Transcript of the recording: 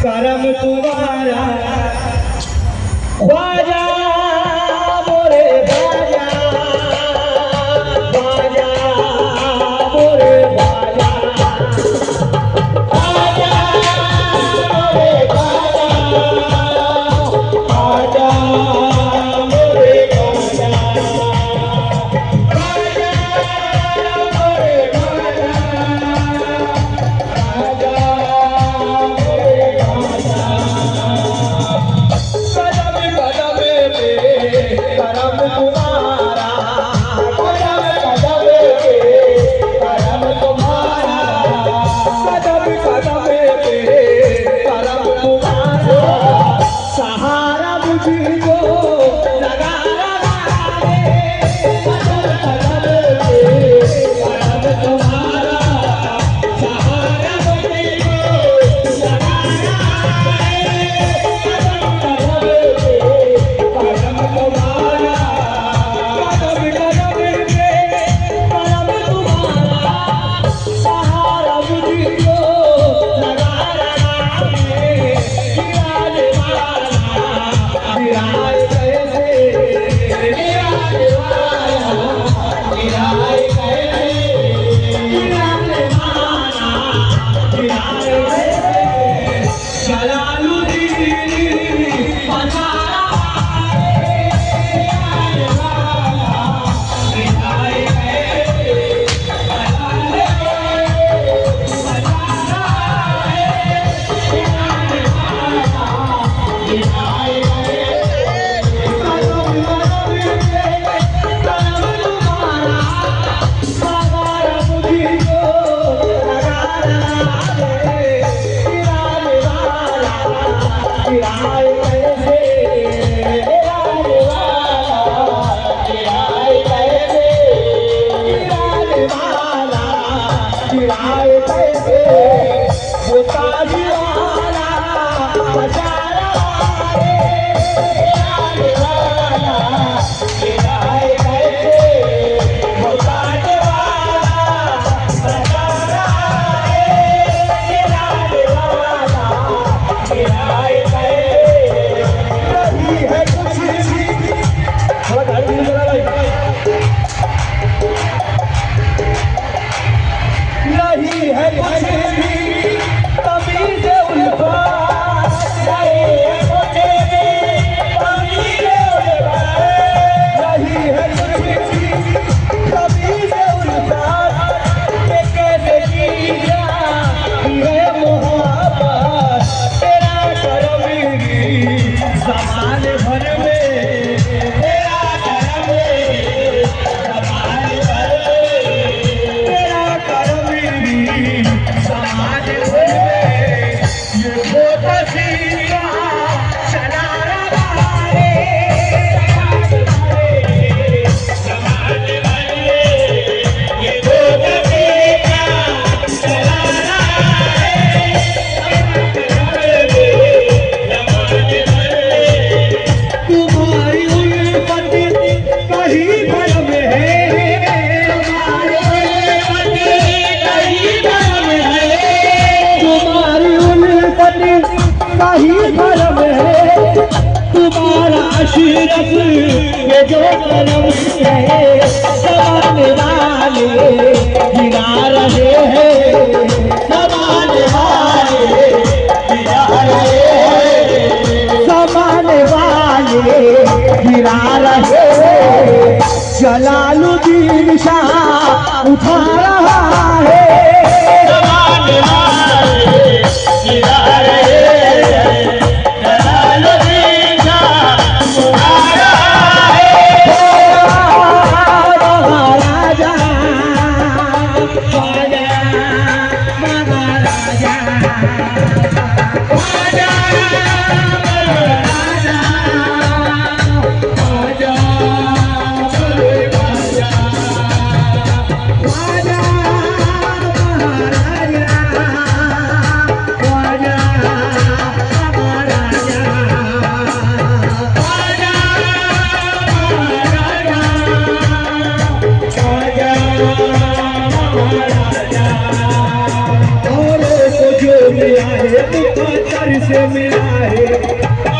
करम तुम्हारा ख्वाजा मोरे ख्वाजा, ख्वाजा मोरे ख्वाजा, ख्वाजा मोरे ख्वाजा, ख्वाजा मोरे ख्वाजा, ख्वाजा मोरे ख्वाजा, ख्वाजा मोरे ख्वाजा। कदम कदम पे करम तुम्हारा, कदम कदम पे करम तुम्हारा, कदम कदम पे करम तुम्हारा। सहारा मुझको लगा रहा है, कदम कदम पे करम तुम्हारा। सहारा मुझको लगा रहा है, कदम कदम पे करम तुम्हारा, कदम कदम पे करम तुम्हारा। सहारा मुझको लगा रहा है, गिराने वाला गिराए कैसे, गिराने वाला गिराए कैसे, गिराने वाला गिराए कैसे। जलालुद्दीन बचा रहा है, गिराने वाला गिराए कैसे, जलालुद्दीन बचा रहा है, गिराने वाला गिराए कैसे। कदम कदम पे करम तुम्हारा, सहारा मुझको लगा रहा है, गिराने वाला गिराए कैसे, गिराने वाला गिराए कैसे, गिराने वाला गिराए कैसे। वो ताजवाला बचा रहा है, गिराने वाला गिराए कैसे। वो ताजवाला बचा रहा है, गिराने वाला गिराए कैसे। नहीं है कुछ भी, थोड़ा गाड़ी धीरे चला भाई। नहीं है कुछ भी तमीज़ उल्फत, नहीं है कुछ भी तमीज़ उल्फत, नहीं है कुछ भी तमीज़ उल्फत। के कैसे किया है मोहब्बत, तेरा करम ज़माने भर में, तेरा करम ज़माने भर में, तेरा करम ज़माने भर में। ये वो तस्वीर चला रहा है, ज़माने भर में, ये वो तस्वीर चला रहा है, ज़माने भर में। तुम्हारी उल्फत कहीं भरम है, तुम्हारी उल्फत कहीं भरम है, तुम्हारी उल्फत कहीं भरम है। तुम्हारा अशरफ ये जो करम है, ज़माने वाले गिरा रहे हैं, ज़माने वाले गिरा रहे हैं, ज़माने वाले गिरा रहे हैं। जलालुद्दीन शाह उठा रहा है, ज़माने वाले गिरा रहे हैं, जलालुद्दीन शाह उठा रहा है। महाराजा ख्वाजा, महाराजा ख्वाजा, महाराजा ख्वाजा, ख्वाजा, ख्वाजा, मिला है, मुकद्दर से मिला है।